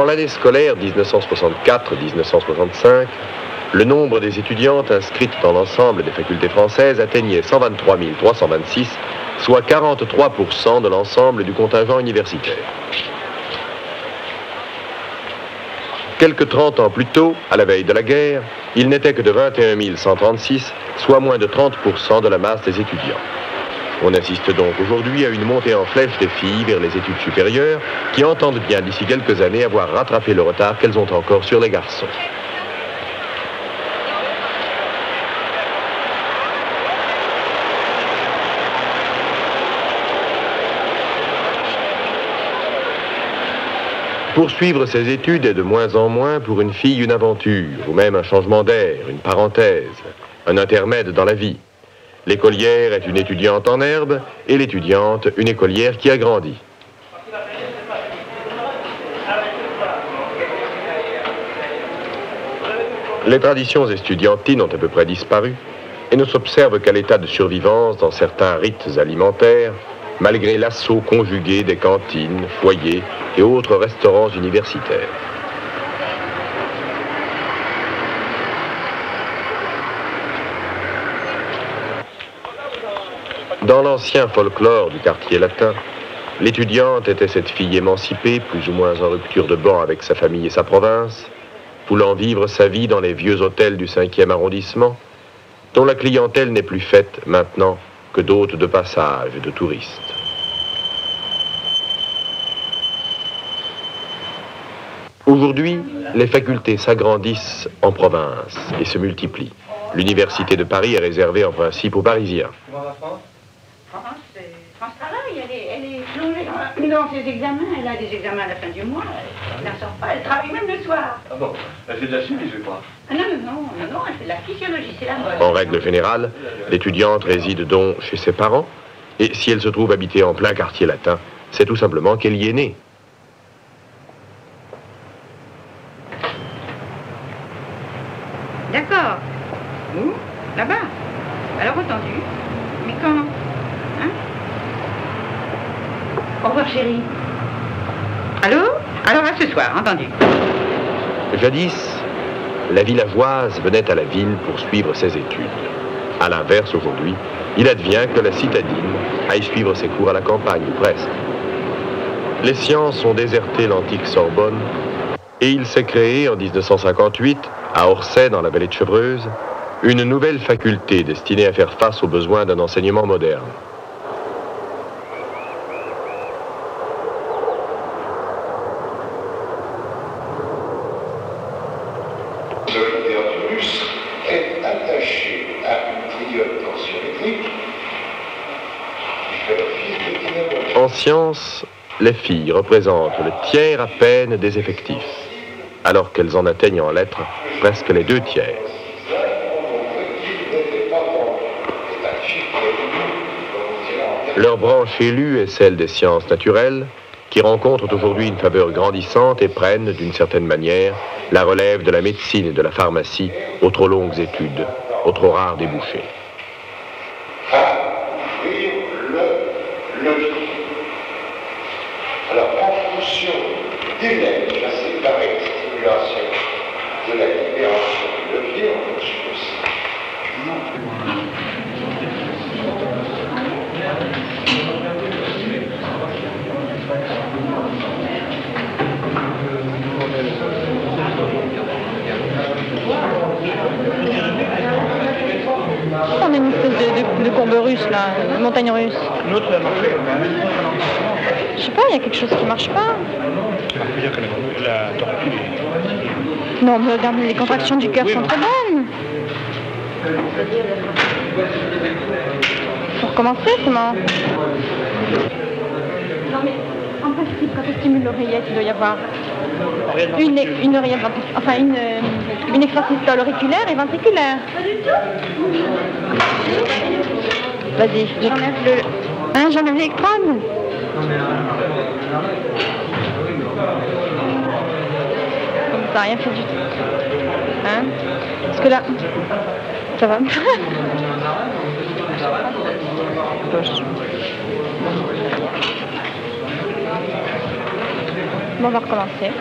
En l'année scolaire 1964-1965, le nombre des étudiantes inscrites dans l'ensemble des facultés françaises atteignait 123 326, soit 43% de l'ensemble du contingent universitaire. Quelques 30 ans plus tôt, à la veille de la guerre, il n'était que de 21 136, soit moins de 30% de la masse des étudiants. On assiste donc aujourd'hui à une montée en flèche des filles vers les études supérieures qui entendent bien d'ici quelques années avoir rattrapé le retard qu'elles ont encore sur les garçons. Poursuivre ses études est de moins en moins pour une fille une aventure, ou même un changement d'air, une parenthèse, un intermède dans la vie. L'écolière est une étudiante en herbe et l'étudiante une écolière qui a grandi. Les traditions estudiantines ont à peu près disparu et ne s'observe qu'à l'état de survivance dans certains rites alimentaires, malgré l'assaut conjugué des cantines, foyers et autres restaurants universitaires. Dans l'ancien folklore du quartier latin, l'étudiante était cette fille émancipée, plus ou moins en rupture de ban avec sa famille et sa province, voulant vivre sa vie dans les vieux hôtels du 5e arrondissement, dont la clientèle n'est plus faite maintenant que d'hôtes de passage et de touristes. Aujourd'hui, les facultés s'agrandissent en province et se multiplient. L'université de Paris est réservée en principe aux Parisiens. France travaille, elle est plongée dans ses examens, elle a des examens à la fin du mois, elle n'en sort pas, elle travaille même le soir. Ah bon, elle fait de la chimie, je crois. Ah non, elle fait de la physiologie, c'est la mode. En règle générale, l'étudiante réside donc chez ses parents, et si elle se trouve habitée en plein quartier latin, c'est tout simplement qu'elle y est née. D'accord. Où? Là-bas. Alors entendu. Mais quand? Hein? Au revoir, chérie. Allô? Alors à ce soir, entendu. Jadis, la villageoise venait à la ville pour suivre ses études. À l'inverse, aujourd'hui, il advient que la citadine aille suivre ses cours à la campagne, ou presque. Les sciences ont déserté l'antique Sorbonne, et il s'est créé en 1958, à Orsay, dans la vallée de Chevreuse, une nouvelle faculté destinée à faire face aux besoins d'un enseignement moderne. Le plus est attaché à une triode tensiométrique qui fait l'office de dynamo. En sciences, les filles représentent le tiers à peine des effectifs, alors qu'elles en atteignent en lettres presque les 2 tiers. Leur branche élue est celle des sciences naturelles, qui rencontrent aujourd'hui une faveur grandissante et prennent, d'une certaine manière, la relève de la médecine et de la pharmacie aux trop longues études, aux trop rares débouchés. Alors, en fonction du levier, je vais séparer la stimulation de la libération du levier en fonction de ça. On a une espèce de courbe russe là, une montagne russe. Je sais pas, il y a quelque chose qui marche pas. Non, mais regarde, les contractions du cœur sont très bonnes. Faut recommencer, comment? Non mais, en principe, quand on stimule l'oreillette, il doit y avoir une oreillette, enfin une extrasystole auriculaire et ventriculaire. Vas-y, j'enlève le... Hein, j'enlève l'électrode. Comme ça, rien fait du tout. Hein? Parce que là, ça va. Bon, on va recommencer.